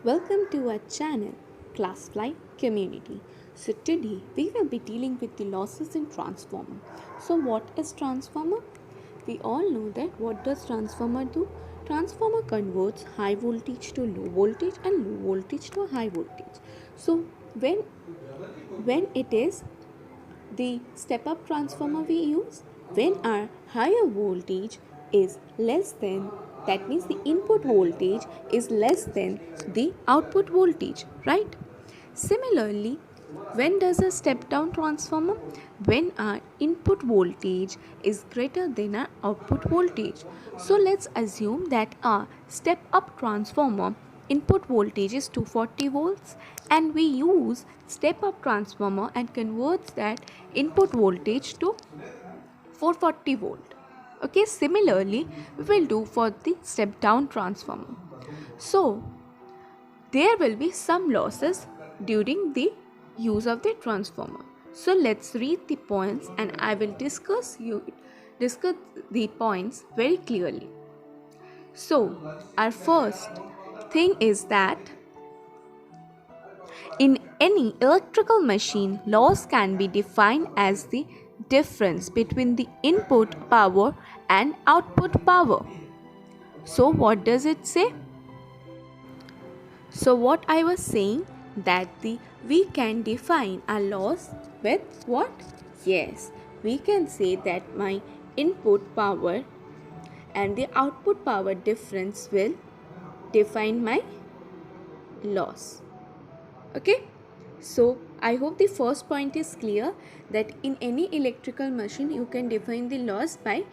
Welcome to our channel, Classfly Community. So today we will be dealing with the losses in transformer. So what is transformer? We all know that what does transformer do? Transformer converts high voltage to low voltage and low voltage to high voltage. So when it is the step up transformer we use, when our higher voltage is less than, that means the input voltage is less than the output voltage, right? Similarly, when does a step down transformer? When our input voltage is greater than our output voltage. So let's assume that our step up transformer input voltage is 240 volts and we use step up transformer and converts that input voltage to 440 volt. Okay, similarly we will do for the step down transformer. So there will be some losses during the use of the transformer. So let's read the points and I will discuss the points very clearly. So our first thing is that in any electrical machine, loss can be defined as the difference between the input power and output power. So what does it say? So what I was saying, that we can define a loss with what? Yes, we can say that my input power and the output power difference will define my loss. Okay, so I hope the first point is clear, that in any electrical machine you can define the loss by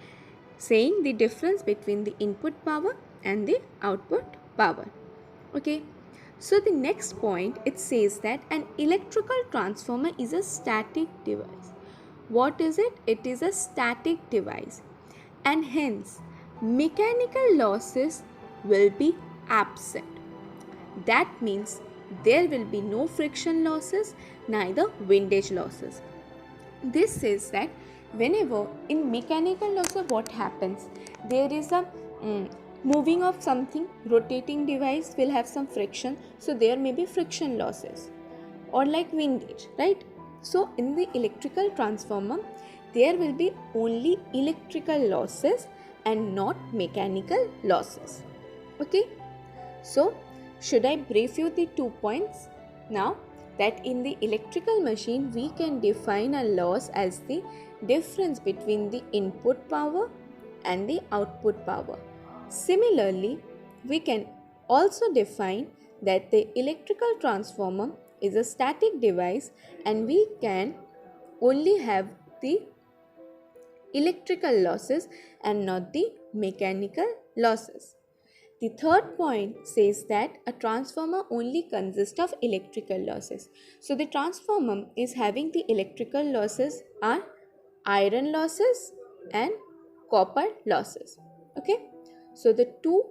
saying the difference between the input power and the output power. Okay, so the next point, it says that an electrical transformer is a static device. What is it? It is a static device, and hence mechanical losses will be absent. That means there will be no friction losses, neither windage losses. This says that whenever in mechanical losses, what happens? There is a moving of something, rotating device will have some friction, so there may be friction losses, or like windage, right? So in the electrical transformer, there will be only electrical losses and not mechanical losses. Okay, so should I brief you the 2 points now? That in the electrical machine we can define a loss as the difference between the input power and the output power. Similarly, we can also define that the electrical transformer is a static device and we can only have the electrical losses and not the mechanical losses. The third point says that a transformer only consists of electrical losses. So the transformer is having the electrical losses are iron losses and copper losses. Okay, so the two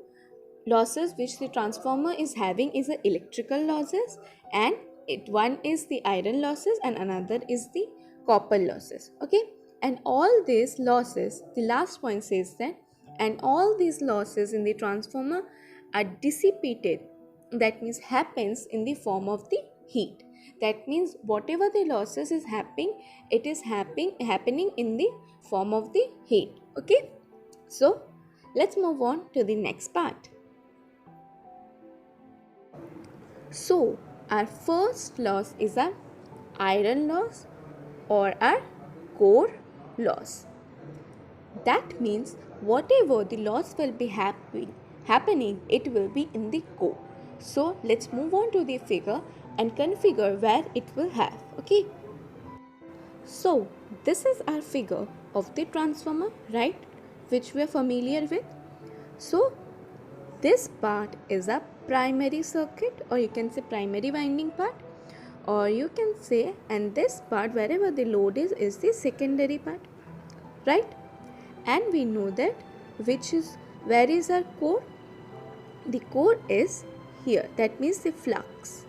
losses which the transformer is having is the electrical losses, and one is the iron losses and another is the copper losses. Okay, and all these losses, the last point says that, and all these losses in the transformer are dissipated, that means happens in the form of the heat. That means whatever the losses is happening, it is happening in the form of the heat. Okay, so let's move on to the next part. So our first loss is our iron loss or our core loss. That means whatever the loss will be happening, it will be in the core. So let's move on to the figure and configure where it will have. Okay, so this is our figure of the transformer, right, which we are familiar with. So this part is a primary circuit, or you can say primary winding part, or you can say, and this part wherever the load is the secondary part, right? And we know that where is our core? The core is here, that means the flux.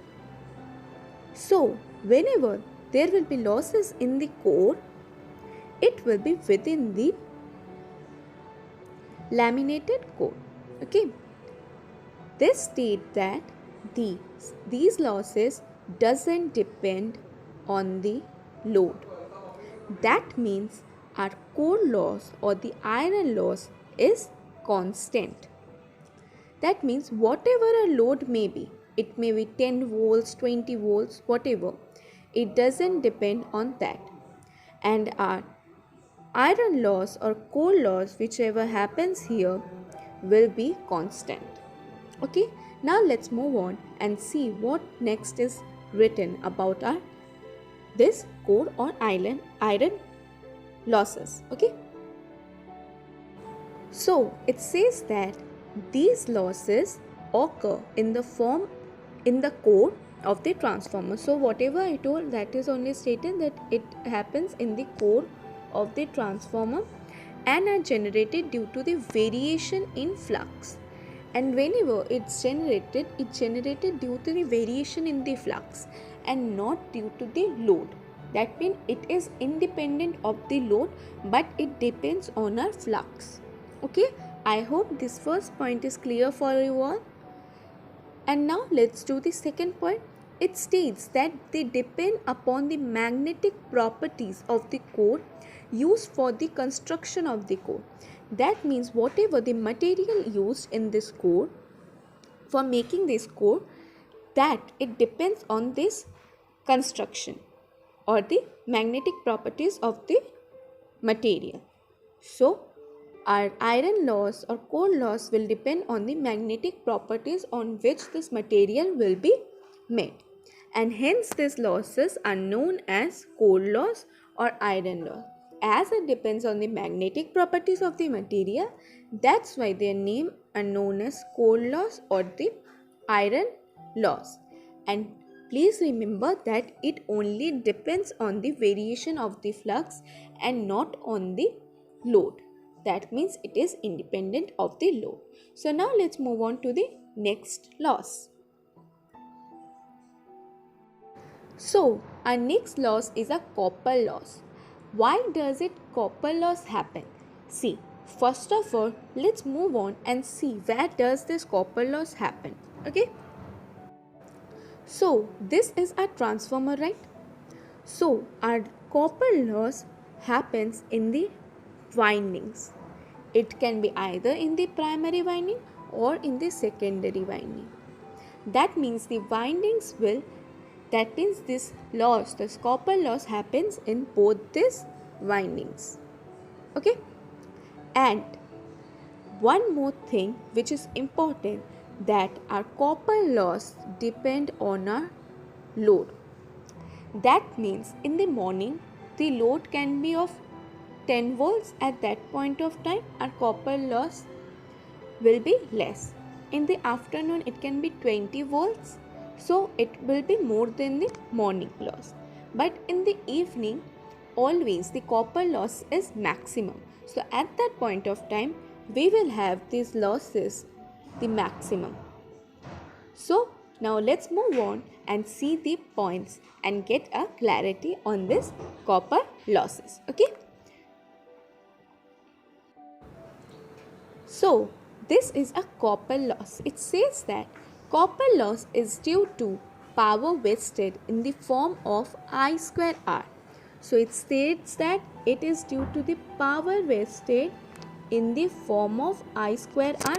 So whenever there will be losses in the core, it will be within the laminated core. Okay, this states that these losses doesn't depend on the load. That means our core loss or the iron loss is constant. That means whatever a load may be, it may be 10 volts, 20 volts, whatever, it doesn't depend on that. And our iron loss or core loss, whichever happens here, will be constant. Okay, now let's move on and see what next is written about our this core or iron losses. Okay, so it says that these losses occur in the core of the transformer. So whatever I told, that is only stated that it happens in the core of the transformer and are generated due to the variation in flux. And whenever it's generated due to the variation in the flux and not due to the load. That means it is independent of the load, but it depends on our flux. Okay, I hope this first point is clear for you all. And now let's do the second point. It states that they depend upon the magnetic properties of the core used for the construction of the core. That means whatever the material used in this core for making this core, that it depends on this construction or the magnetic properties of the material. So our iron loss or core loss will depend on the magnetic properties on which this material will be made, and hence these losses are known as core loss or iron loss. As it depends on the magnetic properties of the material, that's why their name are known as core loss or the iron loss. And please remember that it only depends on the variation of the flux and not on the load. That means it is independent of the load. So now let's move on to the next loss. So our next loss is a copper loss. Why does it copper loss happen? See, first of all, let's move on and see where does this copper loss happen. Okay. So this is a transformer, right? So our copper loss happens in the windings. It can be either in the primary winding or in the secondary winding. That means the windings will, that means this copper loss happens in both these windings. Okay. And one more thing which is important, that our copper loss depend on our load. That means in the morning the load can be of 10 volts. At that point of time our copper loss will be less. In the afternoon it can be 20 volts, so it will be more than the morning loss. But in the evening always the copper loss is maximum. So at that point of time we will have these losses the maximum. So now let's move on and see the points and get a clarity on this copper losses. Okay. So this is a copper loss. It says that copper loss is due to power wasted in the form of I square R. So it states that it is due to the power wasted in the form of I square R.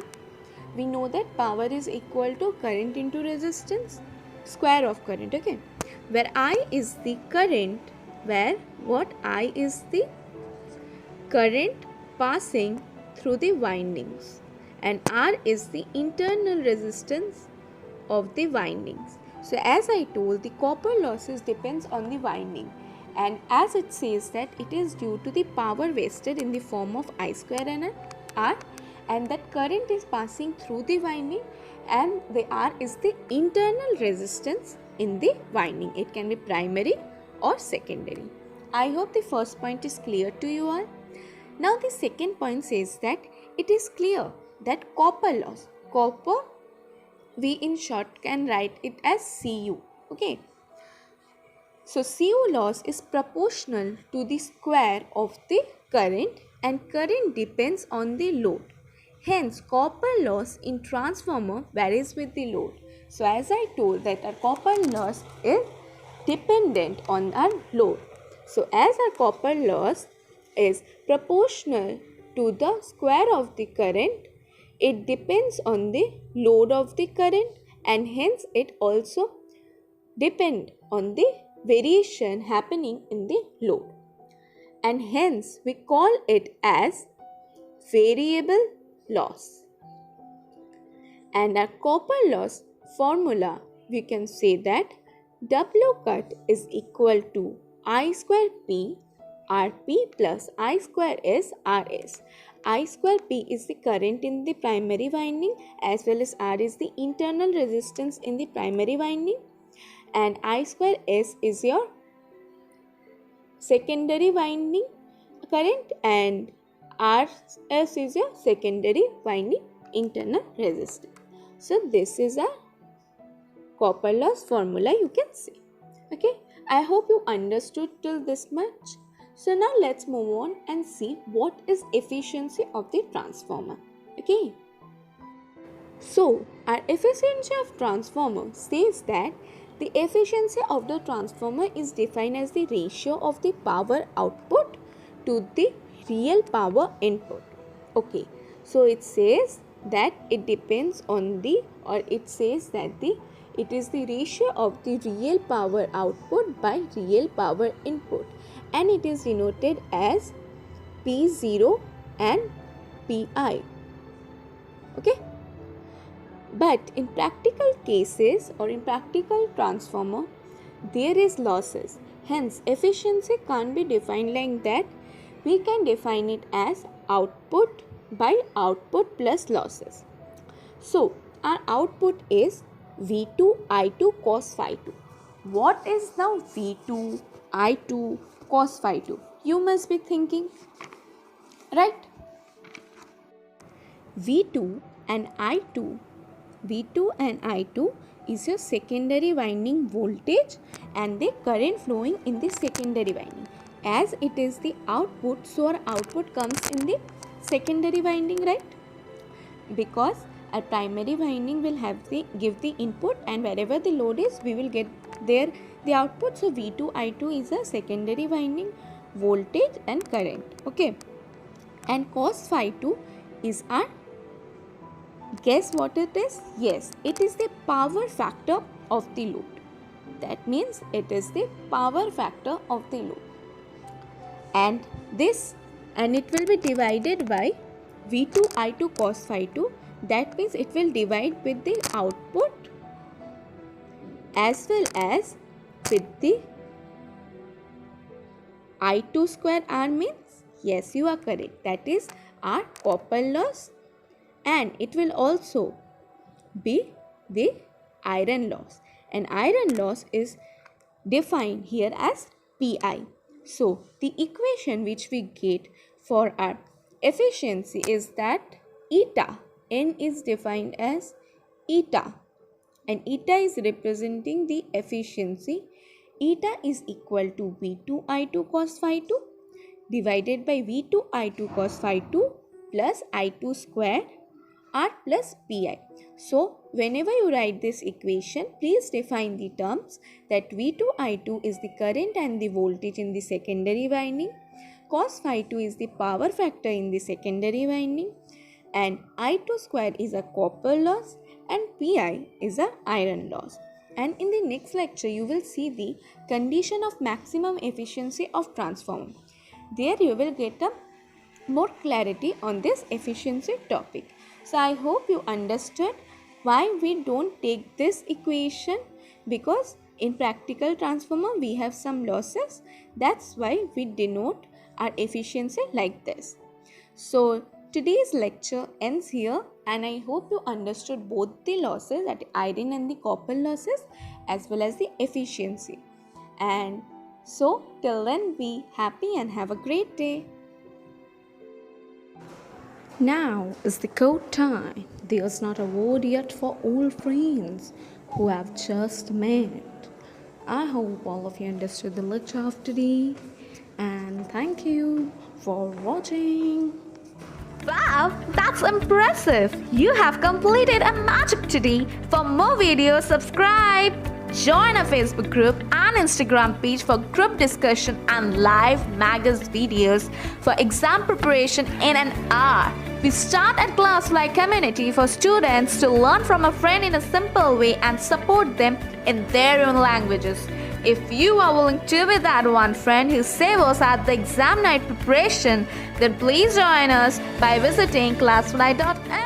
We know that power is equal to current into resistance, square of current. Okay, where I is the current, where what I is the current passing through the windings, and R is the internal resistance of the windings. So as I told, the copper losses depends on the winding, and as it says that it is due to the power wasted in the form of I square and R, and that current is passing through the winding, and the R is the internal resistance in the winding. It can be primary or secondary. I hope the first point is clear to you all. Now the second point says that it is clear that copper loss, copper we in short can write it as Cu. Okay. So Cu loss is proportional to the square of the current, and current depends on the load. Hence, copper loss in transformer varies with the load. So as I told that our copper loss is dependent on our load. So as our copper loss is proportional to the square of the current, it depends on the load of the current, and hence it also depend on the variation happening in the load, and hence we call it as variable loss. And our copper loss formula, we can say that W cut is equal to I square P Rp plus I square is Rs. I square P is the current in the primary winding, as well as R is the internal resistance in the primary winding, and I square S is your secondary winding current, and Rs is your secondary winding internal resistance. So this is a copper loss formula, you can see. Okay, I hope you understood till this much. So now let's move on and see what is efficiency of the transformer. Okay, so our efficiency of transformer says that the efficiency of the transformer is defined as the ratio of the power output to the real power input. Okay, so it says that it depends on the, or it says that it is the ratio of the real power output by real power input, and it is denoted as P0 and Pi. Okay, but in practical cases or in practical transformer, there is losses. Hence, efficiency can't be defined like that. We can define it as output by output plus losses. So, our output is V2 I2 cos phi 2. What is now V2 I2 cos phi 2? You must be thinking, right? V2 and I2 is your secondary winding voltage and the current flowing in the secondary winding. As it is the output, so our output comes in the secondary winding, right? Because our primary winding will give the input, and wherever the load is, we will get there the output. So V2 I2 is a secondary winding voltage and current. Okay, and cos phi 2 is our, guess what it is? Yes, it is the power factor of the load. That means it is the power factor of the load. And it will be divided by V2 I2 cos phi 2. That means it will divide with the output as well as with the I2 square R means, yes, you are correct. That is our copper loss, and it will also be the iron loss, and iron loss is defined here as Pi. So the equation which we get for our efficiency is that eta, N is defined as eta, and eta is representing the efficiency. Eta is equal to V2 I2 cos phi 2 divided by V2 I2 cos phi 2 plus I2 square R plus Pi. So whenever you write this equation, please define the terms that V2 I2 is the current and the voltage in the secondary winding, cos phi 2 is the power factor in the secondary winding, and I2 square is a copper loss, and Pi is a iron loss. And in the next lecture, you will see the condition of maximum efficiency of transformer. There you will get a more clarity on this efficiency topic. So I hope you understood why we don't take this equation, because in practical transformer we have some losses. That's why we denote our efficiency like this. So today's lecture ends here, and I hope you understood both the losses, that iron and the copper losses, as well as the efficiency. And so till then, be happy and have a great day. Now is the code time. There's not a word yet for old friends who have just met. I hope all of you understood the lecture of today, and thank you for watching. Wow, that's impressive! You have completed a magic today. For more videos, subscribe. Join our Facebook group and Instagram page for group discussion and live magazine videos for exam preparation in an hour. We start at Classfly community for students to learn from a friend in a simple way and support them in their own languages. If you are willing to be that one friend who saves us at the exam night preparation, then please join us by visiting classfly.in.